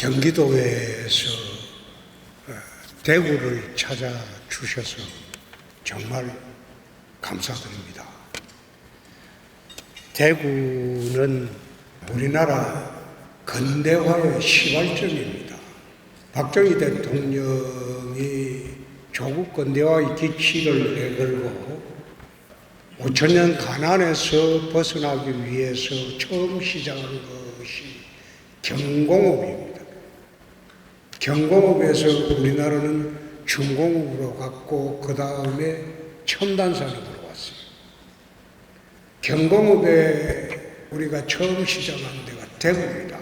경기도에서 대구를 찾아주셔서 정말 감사드립니다. 대구는 우리나라 근대화의 시발점입니다. 박정희 대통령이 조국 근대화의 기치를 내걸고 5천년 가난에서 벗어나기 위해서 처음 시작한 것이 경공업입니다. 경공업에서 우리나라는 중공업으로 갔고 그 다음에 첨단산업으로 왔어요. 경공업에 우리가 처음 시작한 데가 대구입니다.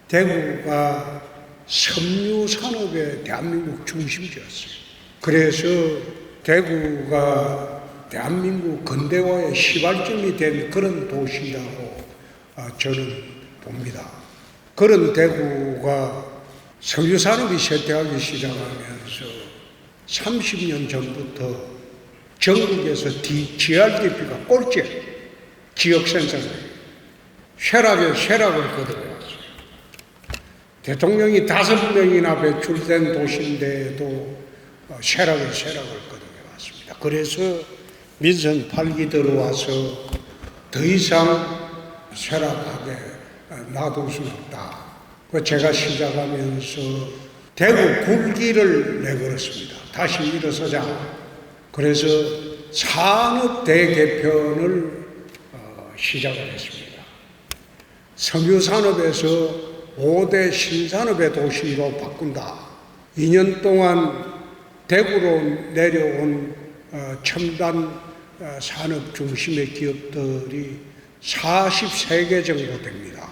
대구가 섬유산업의 대한민국 중심지였어요. 그래서 대구가 대한민국 근대화의 시발점이 된 그런 도시라고 저는 봅니다. 그런 대구가 석유산업이 쇠퇴하기 시작하면서 30년 전부터 전국에서 GRDP가 꼴찌예요. 지역 생산을 쇠락을 거둬왔어요. 대통령이 5명이나 배출된 도시인데도 쇠락을 거둬왔습니다. 그래서 민선 8기 들어와서 더 이상 쇠락하게 놔둘 수는 없다. 제가 시작하면서 대구 굴기를 내걸었습니다. 다시 일어서자. 그래서 산업 대개편을 시작을 했습니다. 섬유산업에서 5대 신산업의 도시로 바꾼다. 2년 동안 대구로 내려온 첨단 산업 중심의 기업들이 43개 정도 됩니다.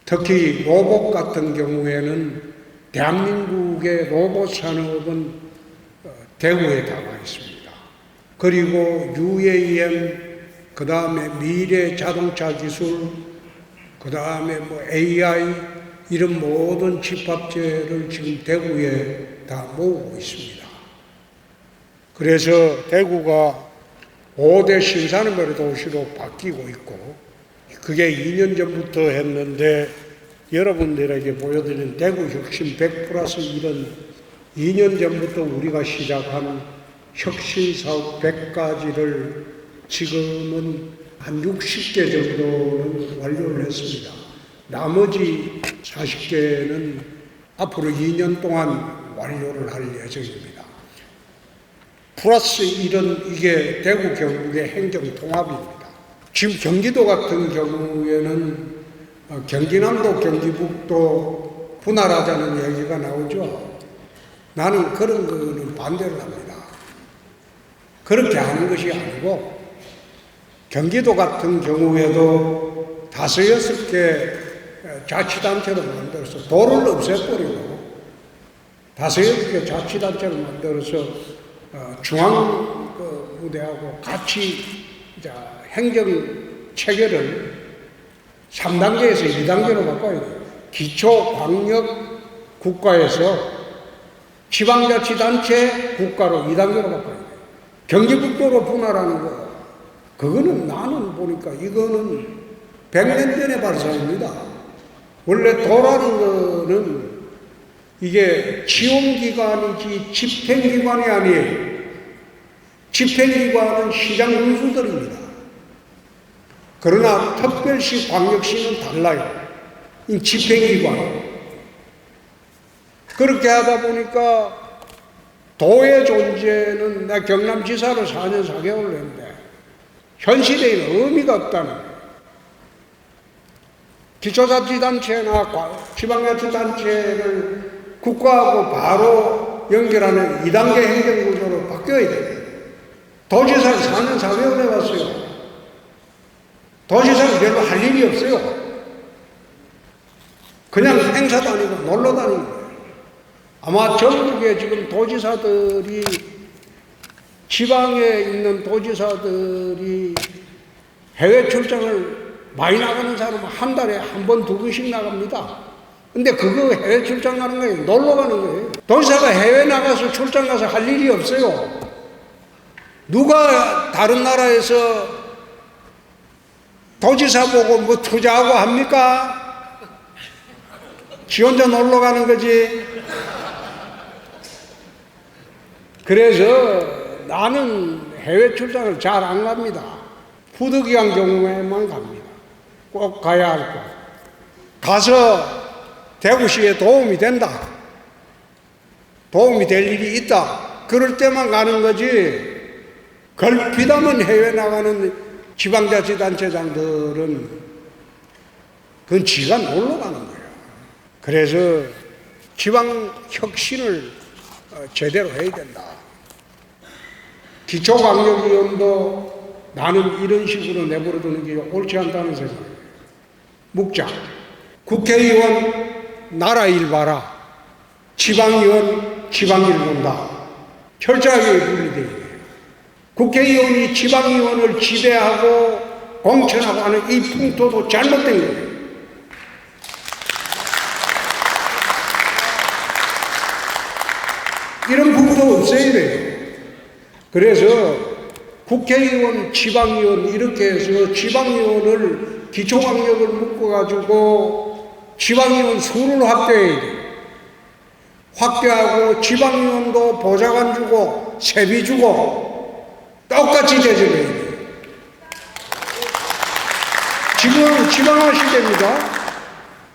특히 로봇 같은 경우에는 대한민국의 로봇 산업은 대구에 나와 있습니다. 그리고 UAM, 그 다음에 미래 자동차 기술, 그 다음에 AI 이런 모든 집합체를 지금 대구에 다 모으고 있습니다. 그래서 대구가 5대 신산업의 도시로 바뀌고 있고, 그게 2년 전부터 했는데 여러분들에게 보여드린 대구 혁신 100+1은 2년 전부터 우리가 시작한 혁신 사업 100가지를 지금은 한 60개 정도는 완료를 했습니다. 나머지 40개는 앞으로 2년 동안 완료를 할 예정입니다. +1은 이게 대구 경북의 행정통합입니다. 지금 경기도 같은 경우에는 경기남도 경기북도 분할하자는 얘기가 나오죠. 나는 그런 거는 반대를 합니다. 그렇게 하는 것이 아니고 경기도 같은 경우에도 5, 6개 자치단체를 만들어서 도를 없애버리고 5, 6개 자치단체를 만들어서 중앙부대하고 같이 행정 체계를 3단계에서 2단계로 바꿔야 돼요. 기초광역 국가에서 지방자치단체 국가로 2단계로 바꿔야 돼요. 경기북도로 분할하는 거, 그거는 나는 보니까 이거는 100년 전의 발상입니다. 원래 도라는 거는 이게 지원기관이지 집행기관이 아니에요. 집행기관은 시장 군수들입니다. 그러나 특별시, 광역시는 달라요. 이 집행기관. 그렇게 하다 보니까 도의 존재는 나 경남지사를 4년 4개월 했는데 현실에는 의미가 없다는 거예요. 기초자치단체나 지방자치단체를 국가하고 바로 연결하는 2단계 행정구조로 바뀌어야 돼요. 도지사를 4년 4개월 해봤어요. 도지사는 별로 할 일이 없어요. 그냥 행사 다니고 놀러 다니는 거예요. 아마 전국에 지금 도지사들이, 지방에 있는 도지사들이 해외 출장을 많이 나가는 사람은 한 달에 한 번, 2번씩 나갑니다. 근데 그거 해외 출장 가는 거예요. 놀러 가는 거예요. 도지사가 해외 나가서 출장 가서 할 일이 없어요. 누가 다른 나라에서 도지사 보고 뭐 투자하고 합니까? 지 혼자 놀러 가는 거지. 그래서 나는 해외 출장을 잘 안 갑니다. 부득이한 경우에만 갑니다. 꼭 가야 할 거. 가서 대구시에 도움이 된다. 도움이 될 일이 있다. 그럴 때만 가는 거지. 걸핏하면 해외 나가는 지방자치단체장들은 그건 지가 놀러 가는 거예요. 그래서 지방 혁신을 제대로 해야 된다. 기초강력위원도 나는 이런 식으로 내버려두는 게 옳지 않다는 생각이에요. 묵자. 국회의원 나라 일 봐라. 지방의원 지방일 본다. 철저하게 분리되어야 돼요. 국회의원이 지방의원을 지배하고 공천하고 하는 이 풍토도 잘못된 거예요. 이런 풍토 없애야 돼요. 그래서 국회의원, 지방의원 이렇게 해서 지방의원을 기초강력을 묶어가지고 지방의원 수를 확대해야 돼요. 확대하고 지방의원도 보좌관 주고 세비 주고 똑같이 제정해야 돼요. 지금은 지방화 시대입니다.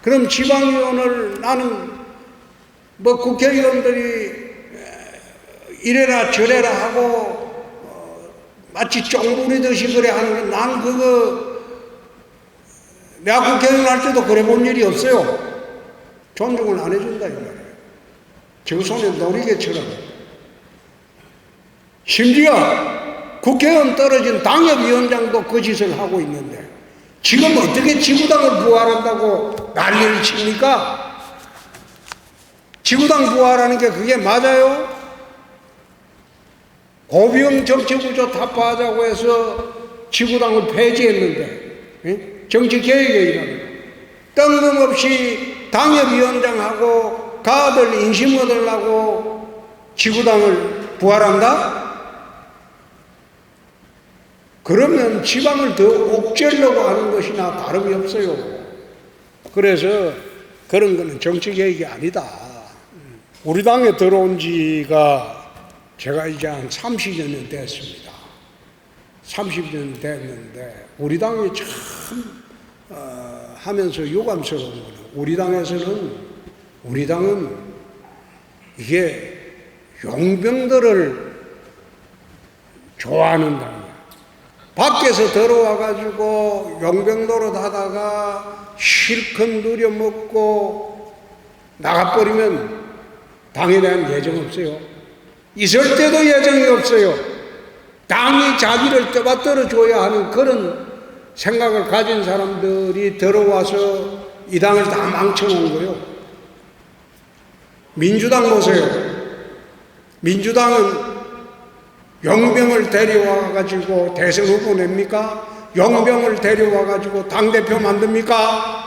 그럼 지방의원을 나는 뭐 국회의원들이 이래라 저래라 하고 마치 쫑부리듯이 그래 하는 게 난 그거 내가 국회의원 할 때도 그래 본 일이 없어요. 존중을 안 해준다 이 말이에요. 정손의 놀이개처럼. 심지어 국회의원 떨어진 당협위원장도 그 짓을 하고 있는데 지금 어떻게 지구당을 부활한다고 난리를 칩니까? 지구당 부활하는 게 그게 맞아요? 고비용 정치구조 타파하자고 해서 지구당을 폐지했는데 정치개혁에 일하는 뜬금없이 당협위원장하고 가들 인심 얻으려고 지구당을 부활한다? 그러면 지방을 더 옥죄려고 하는 것이나 다름이 없어요. 그래서 그런 거는 정치개혁이 아니다. 우리 당에 들어온 지가 제가 이제 한 30년 됐습니다. 30년 됐는데 우리 당이 참 하면서 유감스러운 거는 우리 당은 이게 용병들을 좋아하는 당이야. 밖에서 들어와가지고 용병 노릇 하다가 실컷 누려먹고 나가버리면 당에 대한 예정 없어요. 있을 때도 예정이 없어요. 당이 자기를 떠받들어 줘야 하는 그런 생각을 가진 사람들이 들어와서 이 당을 다 망쳐놓은 거예요. 민주당 보세요. 민주당은 용병을 데려와가지고 대선 후보 냅니까? 용병을 데려와가지고 당대표 만듭니까?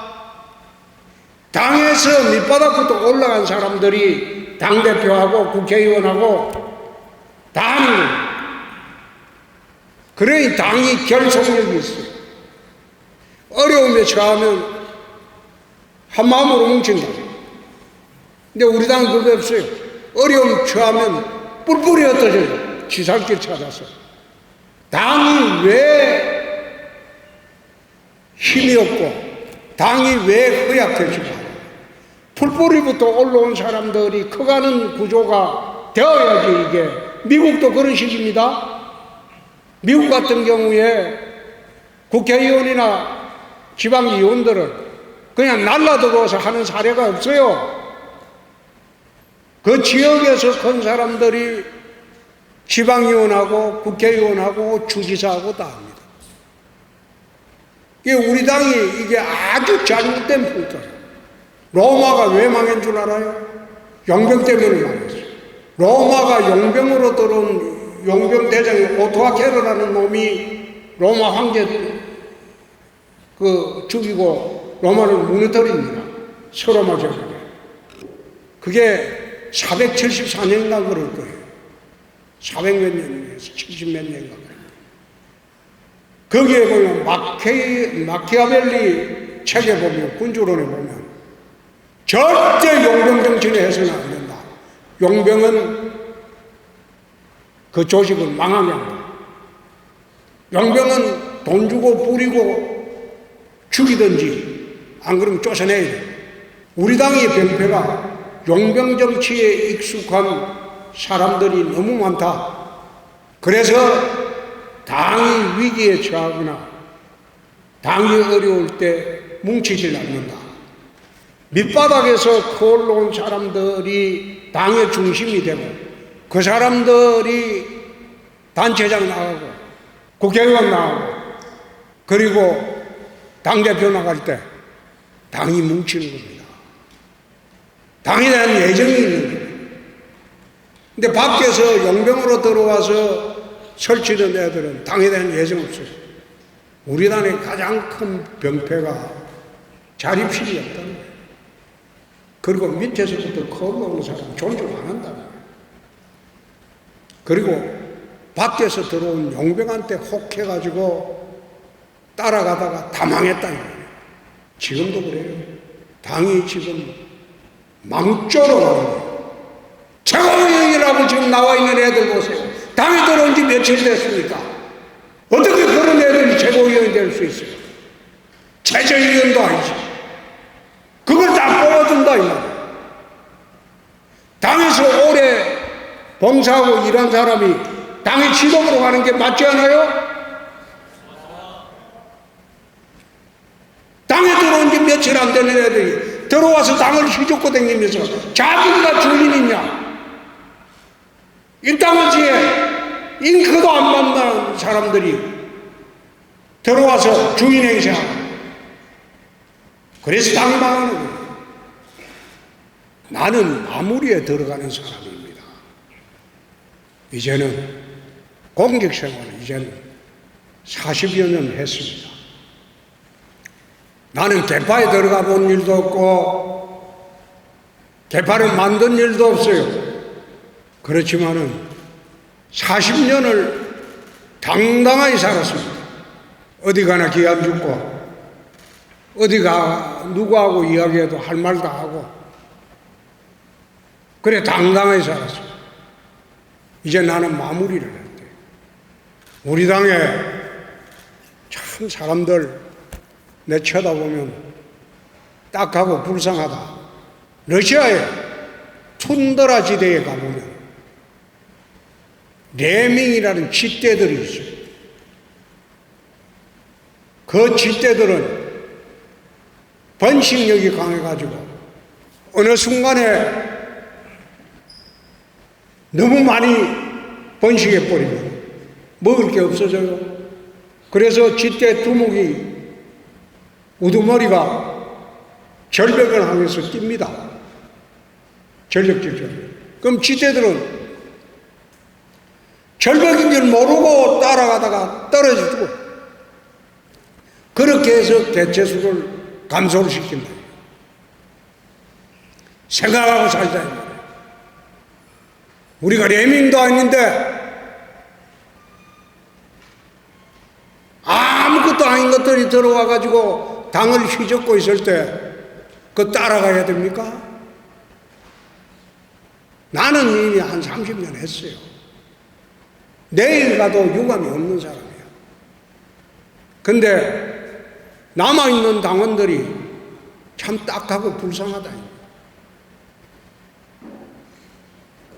당에서 밑바닥부터 올라간 사람들이 당대표하고 국회의원하고 다 하는 거예요. 그러니 당이 결속력이 있어요. 어려움에 처하면 한마음으로 뭉친다. 근데 우리 당은 그게 없어요. 어려움 처하면 뿔뿔이 흩어져요. 지살길 찾아서. 당이 왜 힘이 없고 당이 왜 허약해지고 풀뿌리부터 올라온 사람들이 커가는 구조가 되어야지 이게. 미국도 그런 식입니다. 미국 같은 경우에 국회의원이나 지방의원들은 그냥 날라들어서 하는 사례가 없어요. 그 지역에서 큰 사람들이 지방의원하고 국회의원하고 주지사하고 다 합니다. 이게 우리 당이 이게 아주 잘못된 풍토예요. 로마가 왜 망한 줄 알아요? 용병 때문에 망했어요. 로마가 용병으로 들어온 용병 대장이 오토아케르라는 놈이 로마 황제 죽이고 로마를 무너뜨립니다. 서로마 제국에. 그게 474년인가 그럴 거예요. 400몇 년에서 70몇 년인가 그래요. 거기에 보면 마키아벨리 책에 보면 군주론에 보면 절대 용병 정치를 해서는 안 된다. 용병은 그 조직을 망하게 한다. 용병은 돈 주고 뿌리고 죽이든지 안 그러면 쫓아내야 돼. 우리 당의 병폐가 용병 정치에 익숙한 사람들이 너무 많다. 그래서 당이 위기에 처하거나 당이 어려울 때 뭉치질 않는다. 밑바닥에서 커올라온 사람들이 당의 중심이 되고 그 사람들이 단체장 나가고 국회의원 나가고 그리고 당대표 나갈 때 당이 뭉치는 겁니다. 당에 대한 예정이 있는 거예요. 근데 밖에서 용병으로 들어와서 설치는 애들은 당에 대한 예정 없어요. 우리 당의 가장 큰 병폐가 자립심이 없다는 거예요. 그리고 밑에서부터 커올라오는 사람 존중 안 한다는 거예요. 그리고 밖에서 들어온 용병한테 혹해가지고 따라가다가 다 망했다는 거예요. 지금도 그래요. 당이 지금 망조로 가는 거예요. 최고위원이라고 지금 나와 있는 애들 보세요. 당이 들어온 지 며칠 됐습니까? 어떻게 그런 애들이 최고위원이 될 수 있어요? 최저위원도 아니지. 그걸 다 뽑아준다 이 말이에요. 당에서 오래 봉사하고 일한 사람이 당의 지도부로 가는 게 맞지 않아요? 당에 들어온 지 며칠 안 되는 애들이 들어와서 당을 휘젓고 다니면서 자기가 주인이냐? 이 땅을지에 잉크도 안 만나는 사람들이 들어와서 주인 행세하고 그래서 당이 망하는 거예요. 나는 마무리에 들어가는 사람입니다. 이제는 공직생활을 이제는 40여 년 했습니다. 나는 개파에 들어가 본 일도 없고 개파를 만든 일도 없어요. 그렇지만은 40년을 당당하게 살았습니다. 어디 가나 기안 죽고 어디가 누구하고 이야기해도 할 말 다 하고 그래 당당하게 살았어요. 이제 나는 마무리를 할 때 우리 당에 참 사람들 내 쳐다보면 딱하고 불쌍하다. 러시아의 툰드라 지대에 가보면 레밍이라는 쥐떼들이 있어요. 그 쥐떼들은 번식력이 강해가지고 어느 순간에 너무 많이 번식해버리면 먹을 게 없어져요. 그래서 쥐떼 두목이 우두머리가 절벽을 향해서 뜁니다. 전력질절. 그럼 쥐떼들은 절벽인 줄 모르고 따라가다가 떨어지고 그렇게 해서 개체수를 감소를 시킨다. 생각하고 살자. 우리가 레밍도 아닌데 아무것도 아닌 것들이 들어와가지고 당을 휘젓고 있을 때 그거 따라가야 됩니까? 나는 이미 한 30년 했어요. 내일 가도 유감이 없는 사람이에요. 근데 남아있는 당원들이 참 딱하고 불쌍하다.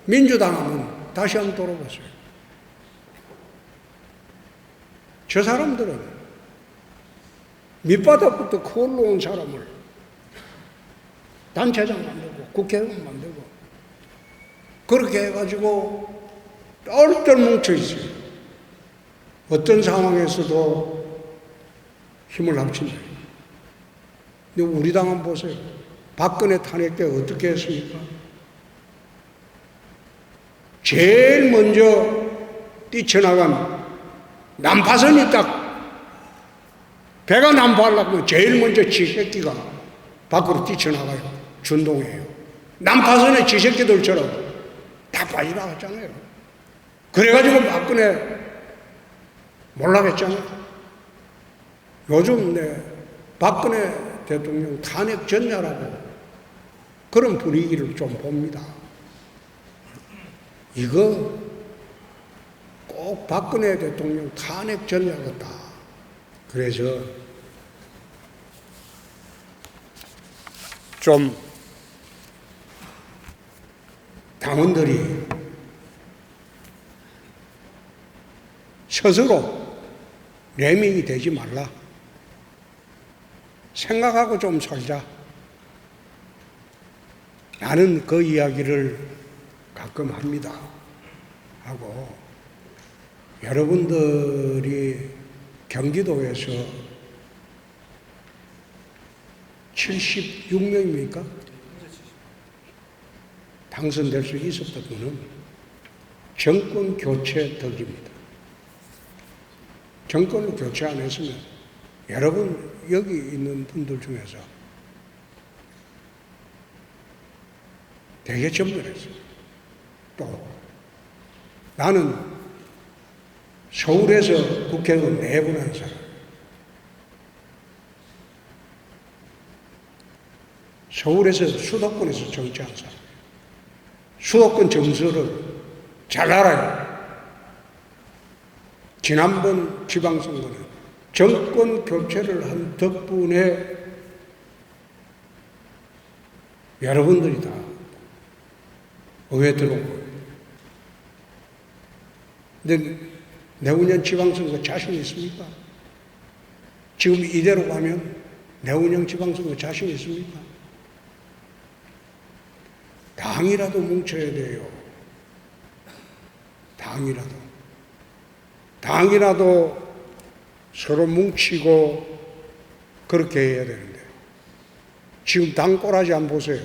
민주당 하면 다시 한번 돌아보세요. 저 사람들은 밑바닥부터 커 올라온 사람을 단체장 만들고 국회의원 만들고 그렇게 해가지고 똘똘 뭉쳐있어요. 어떤 상황에서도 힘을 합친다. 근데 우리 당은 보세요. 박근혜 탄핵 때 어떻게 했습니까? 제일 먼저 뛰쳐나간 난파선이 딱 배가 난파하려고 하면 제일 먼저 쥐새끼가 밖으로 뛰쳐나가요. 준동해요. 난파선의 쥐새끼들처럼 다 빠져나갔잖아요. 그래가지고 박근혜 몰락했잖아요. 요즘 박근혜 대통령 탄핵 전야라고 그런 분위기를 좀 봅니다. 이거 꼭 박근혜 대통령 탄핵 전략이다. 그래서 좀 당원들이 스스로 레밍이 되지 말라. 생각하고 좀 살자. 나는 그 이야기를 가끔 합니다. 하고 여러분들이 경기도에서 76명입니까? 당선될 수 있었던 분은 정권 교체 덕입니다. 정권을 교체 안 했으면 여러분 여기 있는 분들 중에서 되게 전멸했어요. 또 나는 서울에서 국회의원 4번 한 사람, 서울에서 수도권에서 정치한 사람, 수도권 정서를 잘 알아요. 지난번 지방선거는 정권 교체를 한 덕분에 여러분들이 다 의회 들어온 거예요. 근데 내후년 지방선거 자신 있습니까? 지금 이대로 가면 내후년 지방선거 자신 있습니까? 당이라도 뭉쳐야 돼요. 당이라도 서로 뭉치고 그렇게 해야 되는데 지금 당 꼬라지 한번 보세요.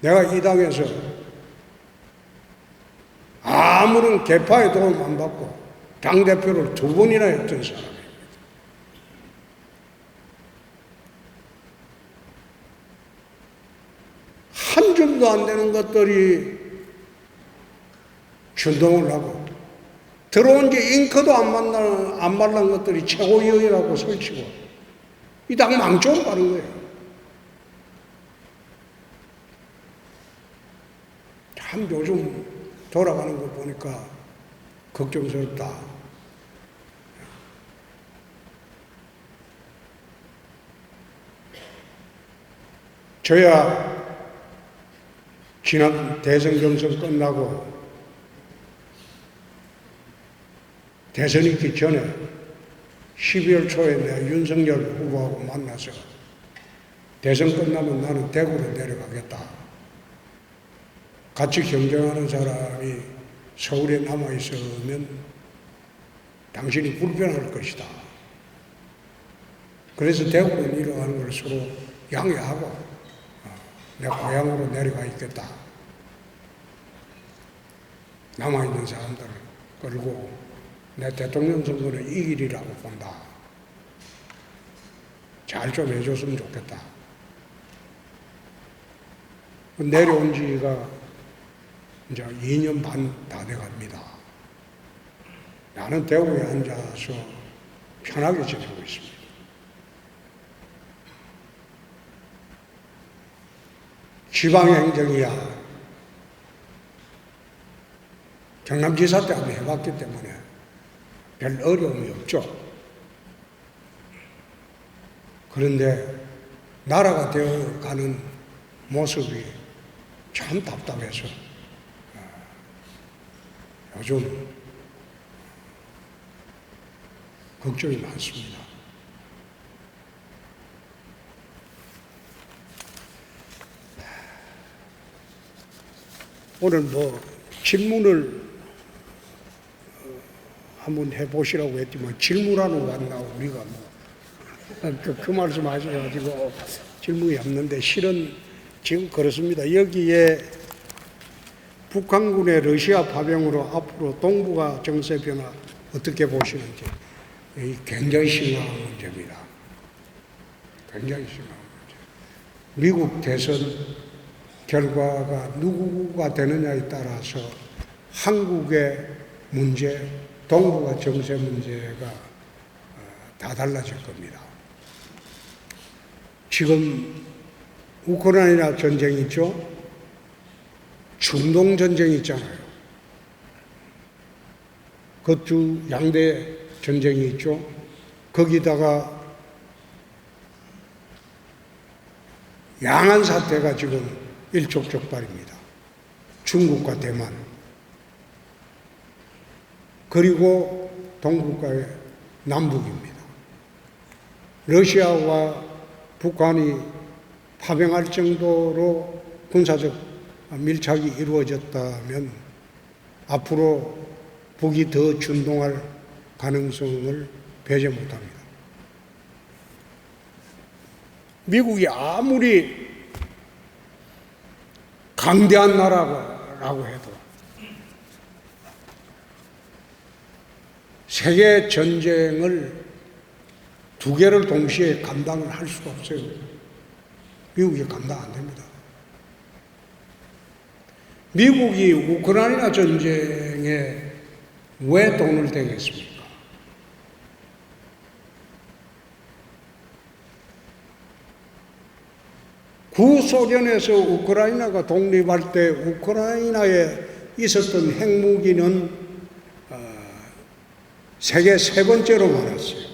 내가 이 당에서 아무런 개파의 도움 안 받고 당대표를 2번이나 했던 사람입니다. 한 줌도 안 되는 것들이 준동을 하고 들어온 지 잉크도 안 말란 것들이 최고위원이라고 설치고 이 당 망쳐로 가는 거예요. 참 요즘 돌아가는 거 보니까 걱정스럽다. 저야 지난 대선 경선 끝나고 대선이 있기 전에 12월 초에 내가 윤석열 후보하고 만나서 대선 끝나면 나는 대구로 내려가겠다. 같이 경쟁하는 사람이 서울에 남아있으면 당신이 불편할 것이다. 그래서 대구로 내려가는 걸 서로 양해하고 내 고향으로 내려가 있겠다. 남아있는 사람들을 끌고 내 대통령 선거는 이길이라고 본다. 잘 좀 해줬으면 좋겠다. 내려온 지가 이제 2년 반 다 돼갑니다. 나는 대구에 앉아서 편하게 지내고 있습니다. 지방행정이야 경남지사 때 한번 해봤기 때문에 별 어려움이 없죠. 그런데 나라가 되어가는 모습이 참 답답해서 요즘 걱정이 많습니다. 오늘 질문을 한번 해보시라고 했지만 질문하러 왔나 우리가 그 말씀 하셔가지고 질문이 없는데 실은 지금 그렇습니다. 여기에 북한군의 러시아 파병으로 앞으로 동북아 정세 변화 어떻게 보시는지 굉장히 심각한 문제입니다. 굉장히 심각한 문제. 미국 대선 결과가 누구가 되느냐에 따라서 한국의 문제, 동북아 정세 문제가 다 달라질 겁니다. 지금 우크라이나 전쟁이 있죠. 중동 전쟁이 있잖아요. 그것도 양대 전쟁이 있죠. 거기다가 양안 사태가 지금 일촉즉발입니다. 중국과 대만, 그리고 동북아의 남북입니다. 러시아와 북한이 파병할 정도로 군사적 밀착이 이루어졌다면 앞으로 북이 더 준동할 가능성을 배제 못합니다. 미국이 아무리 강대한 나라라고 해도 세계 전쟁을 두 개를 동시에 감당을 할 수가 없어요. 미국이 감당 안 됩니다. 미국이 우크라이나 전쟁에 왜 돈을 대겠습니까? 구소련에서 우크라이나가 독립할 때 우크라이나에 있었던 핵무기는 세계 세 번째로 많았어요.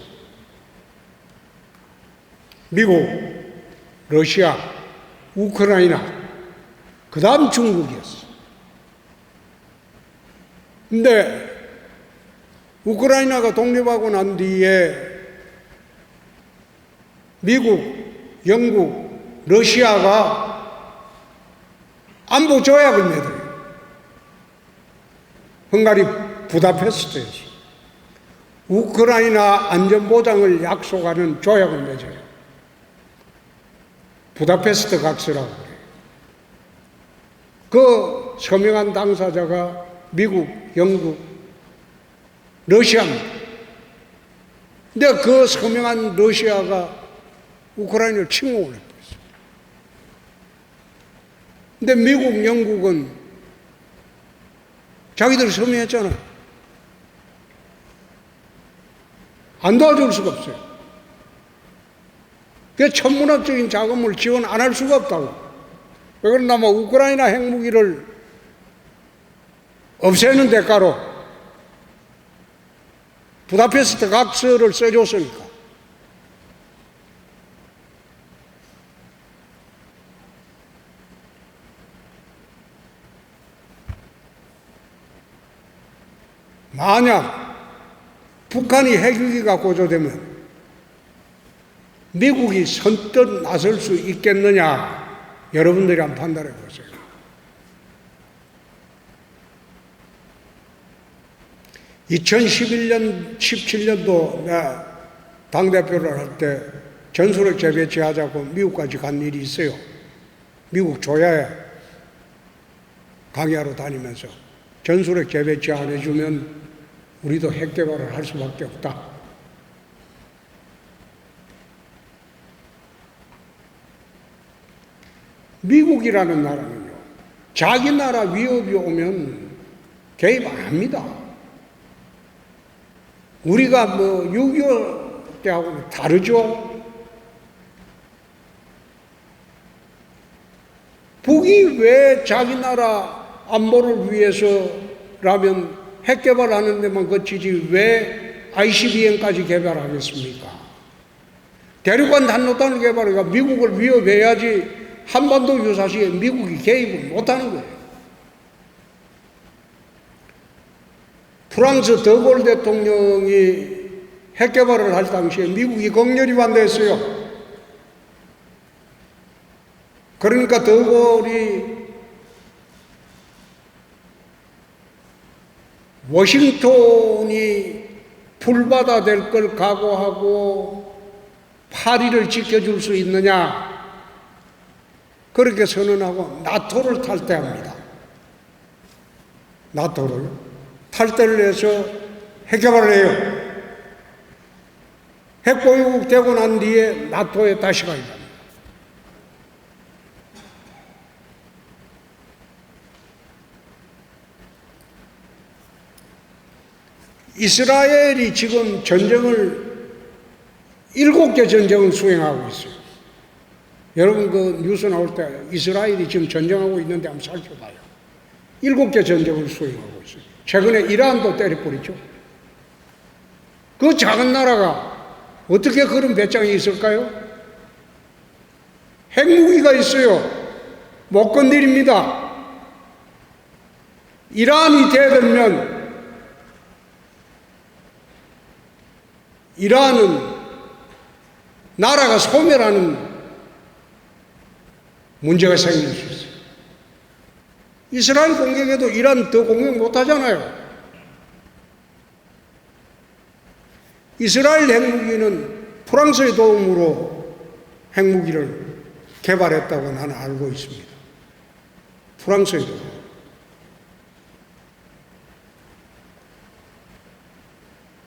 미국, 러시아, 우크라이나, 그 다음 중국이었어요. 근데 우크라이나가 독립하고 난 뒤에 미국, 영국, 러시아가 안보 조약을 맺어요. 헝가리 부다페스트에서 우크라이나 안전보장을 약속하는 조약을 맺어요. 부다페스트 각서라고 그래요. 그 서명한 당사자가 미국, 영국, 러시아입니다. 근데 그 서명한 러시아가 우크라이나를 침공을 했어요. 근데 미국, 영국은 자기들 서명했잖아요. 안 도와줄 수가 없어요. 그 천문학적인 자금을 지원 안 할 수가 없다고. 왜 그러냐면 우크라이나 핵무기를 없애는 대가로 부다페스트 각서를 써줬으니까. 만약 북한이 핵무기가 고조되면 미국이 선뜻 나설 수 있겠느냐? 여러분들이 한번 판단해 보세요. (2011년) 17년도 내가 당대표를 할 때 전술핵 재배치하자고 미국까지 간 일이 있어요. 미국 조야에 강의하러 다니면서 전술핵 재배치 안 해주면 우리도 핵 개발을 할 수밖에 없다. 미국이라는 나라는요, 자기 나라 위협이 오면 개입 안 합니다. 우리가 6.25 때하고는 다르죠? 북이 왜 자기 나라 안보를 위해서라면 핵 개발하는 데만 거치지 왜 ICBM까지 개발하겠습니까? 대륙간 단노탄을 개발해서 미국을 위협해야지 한반도 유사시에 미국이 개입을 못하는 거예요. 프랑스 더골 대통령이 핵 개발을 할 당시에 미국이 격렬히 반대했어요. 그러니까 더골이 워싱턴이 풀바다 될 걸 각오하고 파리를 지켜줄 수 있느냐, 그렇게 선언하고 나토를 탈퇴합니다. 나토를 탈퇴를 해서 핵 개발을 해요. 핵 보유국 되고 난 뒤에 나토에 다시 가야 합니다. 이스라엘이 지금 전쟁을 7개 전쟁을 수행하고 있어요. 여러분 그 뉴스 나올 때 이스라엘이 지금 전쟁하고 있는데 한번 살펴봐요. 7개 전쟁을 수행하고 있어요. 최근에 이란도 때려버리죠. 그 작은 나라가 어떻게 그런 배짱이 있을까요? 핵무기가 있어요. 못 건드립니다. 이란이 대들면 이란은 나라가 소멸하는 문제가 생길 수 있어요. 이스라엘 공격에도 이란 더 공격 못하잖아요. 이스라엘 핵무기는 프랑스의 도움으로 핵무기를 개발했다고 나는 알고 있습니다. 프랑스의 도움.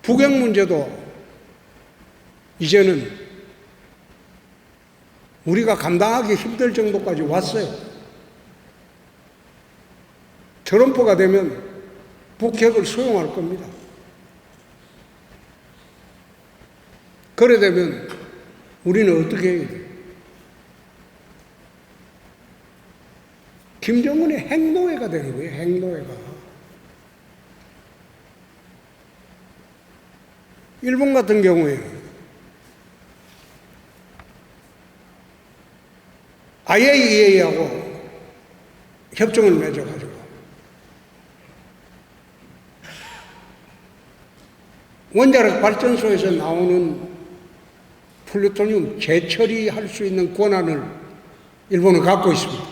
북핵 문제도 이제는 우리가 감당하기 힘들 정도까지 왔어요. 트럼프가 되면 북핵을 수용할 겁니다. 그래 되면 우리는 어떻게 해야 돼요? 김정은의 핵노예가 되는 거예요. 핵노예가. 일본 같은 경우에는 IAEA하고 협정을 맺어가지고 원자력 발전소에서 나오는 플루토늄 재처리할 수 있는 권한을 일본은 갖고 있습니다.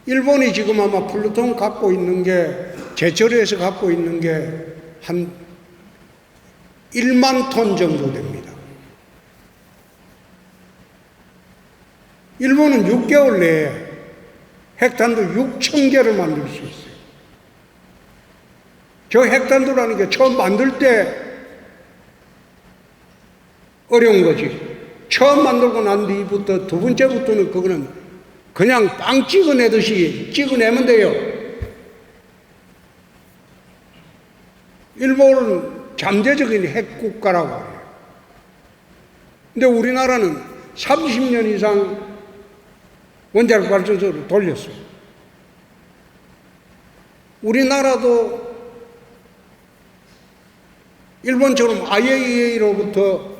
일본이 지금 아마 플루토늄 갖고 있는 게 재처리해서 갖고 있는 게 한 1만 톤 정도 됩니다. 일본은 6개월 내에 핵탄두 6,000개를 만들 수 있어요. 저 핵탄두라는 게 처음 만들 때 어려운 거지. 처음 만들고 난 뒤부터 두 번째부터는 그거는 그냥 빵 찍어내듯이 찍어내면 돼요. 일본은 잠재적인 핵국가라고 해요. 근데 우리나라는 30년 이상 원자력 발전소를 돌렸어요. 우리나라도 일본처럼 IAEA로부터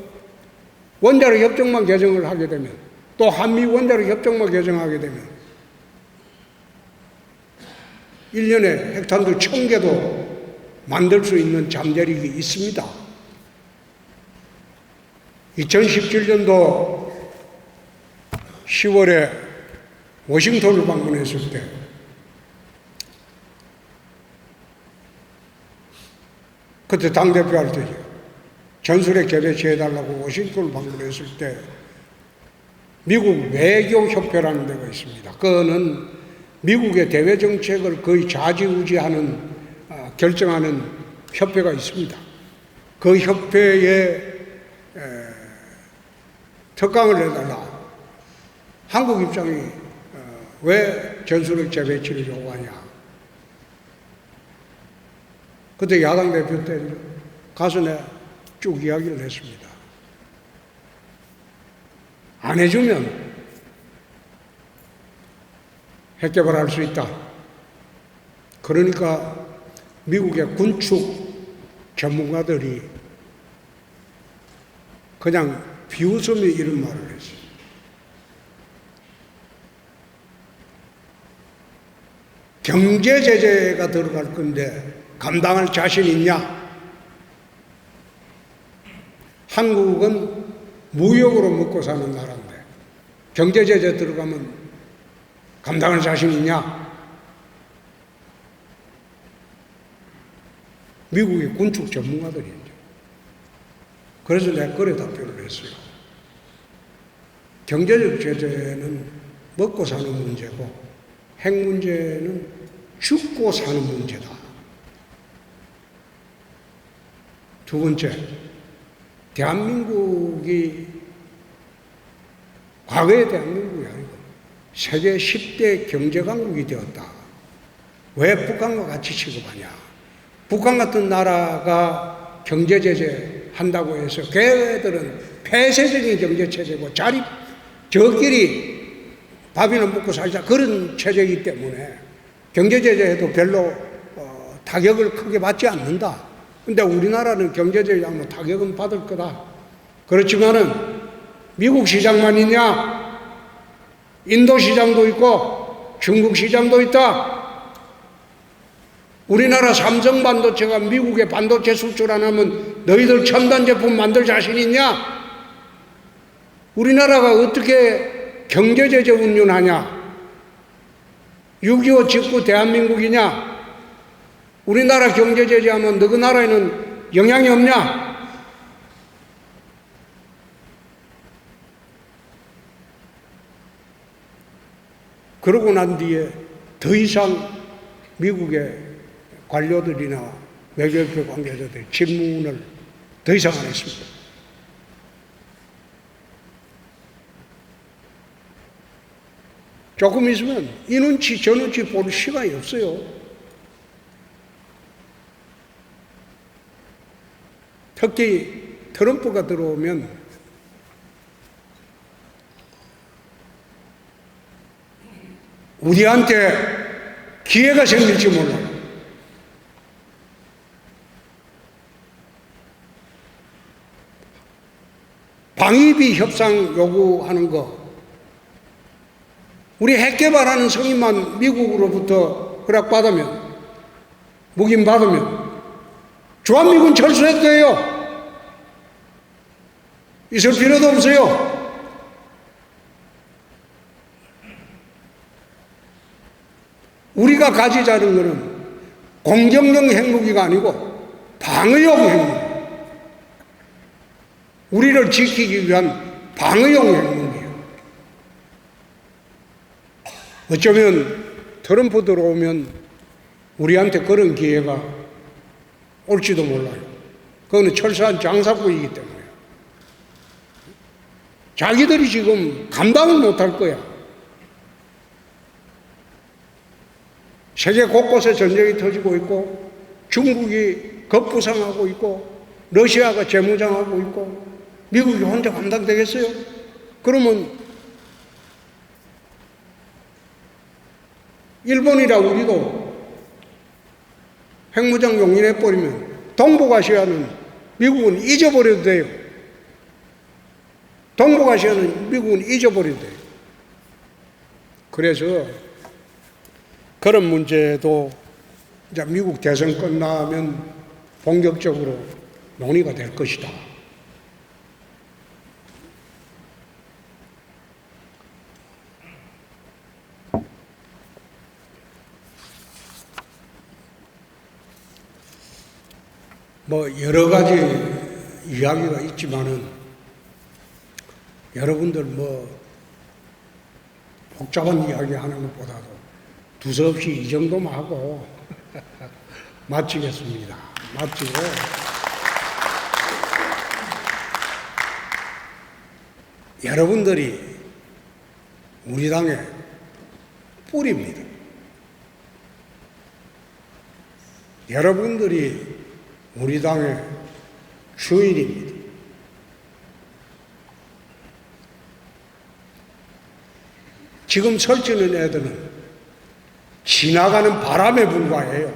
원자력 협정만 개정을 하게 되면, 또 한미 원자력 협정만 개정하게 되면 1년에 핵탄두 1,000개도 만들 수 있는 잠재력이 있습니다. 2017년도 10월에 워싱턴을 방문했을 때 그때 당대표 할 때죠. 전술핵 개배치해달라고 워싱턴을 방문했을 때 미국 외교협회라는 데가 있습니다. 그거는 미국의 대외 정책을 거의 좌지우지하는 결정하는 협회가 있습니다. 그 협회에 특강을 내달라. 한국 입장이 왜 전술핵 재배치를 요구하냐. 그때 야당 대표 때 가서 내가 쭉 이야기를 했습니다. 안 해주면 핵 개발할 수 있다. 그러니까 미국의 군축 전문가들이 그냥 비웃으며 이런 말을 했어요. 경제 제재가 들어갈 건데 감당할 자신 있냐? 한국은 무역으로 먹고 사는 나라인데 경제 제재 들어가면 감당할 자신 있냐? 미국의 군축 전문가들이죠. 그래서 내가 그래 답변을 했어요. 경제적 제재는 먹고 사는 문제고 핵 문제는 죽고 사는 문제다. 두 번째, 대한민국이 과거의 대한민국이 아니고 세계 10대 경제강국이 되었다. 왜 북한과 같이 취급하냐? 북한 같은 나라가 경제제재 한다고 해서 걔들은 폐쇄적인 경제체제고 자립, 저끼리 밥이나 먹고 살자 그런 체제이기 때문에 경제제재에도 별로 타격을 크게 받지 않는다. 근데 우리나라는 경제제재하면 타격은 받을 거다. 그렇지만은 미국 시장만 있냐? 인도 시장도 있고 중국 시장도 있다. 우리나라 삼성 반도체가 미국에 반도체 수출 안 하면 너희들 첨단 제품 만들 자신 있냐? 우리나라가 어떻게 경제제재 운운하냐? 6.25 직후 대한민국이냐? 우리나라 경제제재하면 너희 나라에는 영향이 없냐? 그러고 난 뒤에 더 이상 미국의 관료들이나 외교협회 관계자들이 질문을 더 이상 안 했습니다. 조금 있으면 이 눈치 저 눈치 볼 시간이 없어요. 특히 트럼프가 들어오면 우리한테 기회가 생길지 몰라요. 방위비 협상 요구하는 거, 우리 핵 개발하는 성인만 미국으로부터 허락받으면, 묵인 받으면 주한미군 철수할 거예요. 있을 필요도 없어요. 우리가 가지자는 것은 공격용 핵무기가 아니고 방어용 핵무기. 우리를 지키기 위한 방어용 핵무기예요. 어쩌면 트럼프 들어오면 우리한테 그런 기회가 올지도 몰라요. 그거는 철저한 장사구이기 때문에. 자기들이 지금 감당을 못할 거야. 세계 곳곳에 전쟁이 터지고 있고, 중국이 급부상하고 있고, 러시아가 재무장하고 있고, 미국이 혼자 감당되겠어요? 그러면 일본이라 우리도 핵무장 용인해버리면 동북아시아는 미국은 잊어버려도 돼요. 동북아시아는 미국은 잊어버려도 돼요. 그래서 그런 문제도 이제 미국 대선 끝나면 본격적으로 논의가 될 것이다. 뭐 여러 가지 이야기가 있지만은 여러분들 뭐 복잡한 이야기 하는 것보다도 두서없이 이 정도만 하고 마치겠습니다. 마치고 여러분들이 우리 당의 뿌리입니다. 여러분들이 우리 당의 주인입니다. 지금 설치는 애들은 지나가는 바람에 불과해요.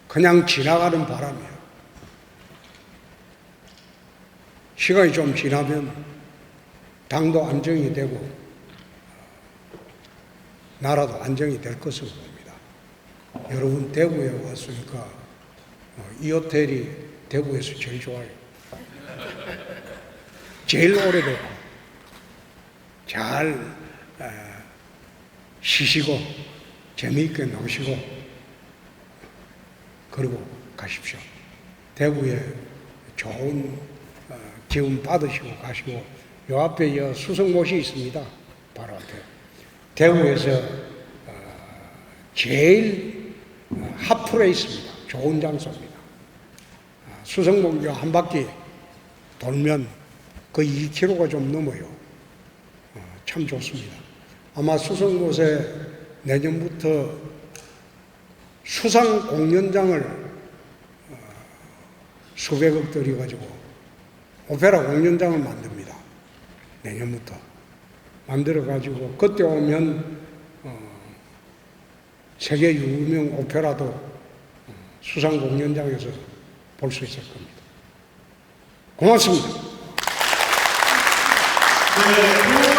그냥 지나가는 바람이에요. 시간이 좀 지나면 당도 안정이 되고 나라도 안정이 될 것으로 봅니다. 여러분 대구에 왔으니까 이 호텔이 대구에서 제일 좋아요. 제일 오래됐고 잘 쉬시고 재미있게 노시고 그리고 가십시오. 대구에 좋은 기운 받으시고 가시고 요 앞에 수성못이 있습니다. 바로 앞에. 대구에서 제일 핫플에 있습니다. 좋은 장소입니다. 수성목 한 바퀴 돌면 거의 2km가 좀 넘어요. 참 좋습니다. 아마 수성못에 내년부터 수상 공연장을 수백억 들여가지고 오페라 공연장을 만듭니다. 내년부터 만들어가지고 그때 오면 세계 유명 오페라도 수상 공연장에서 볼 수 있을 겁니다. 고맙습니다. 네.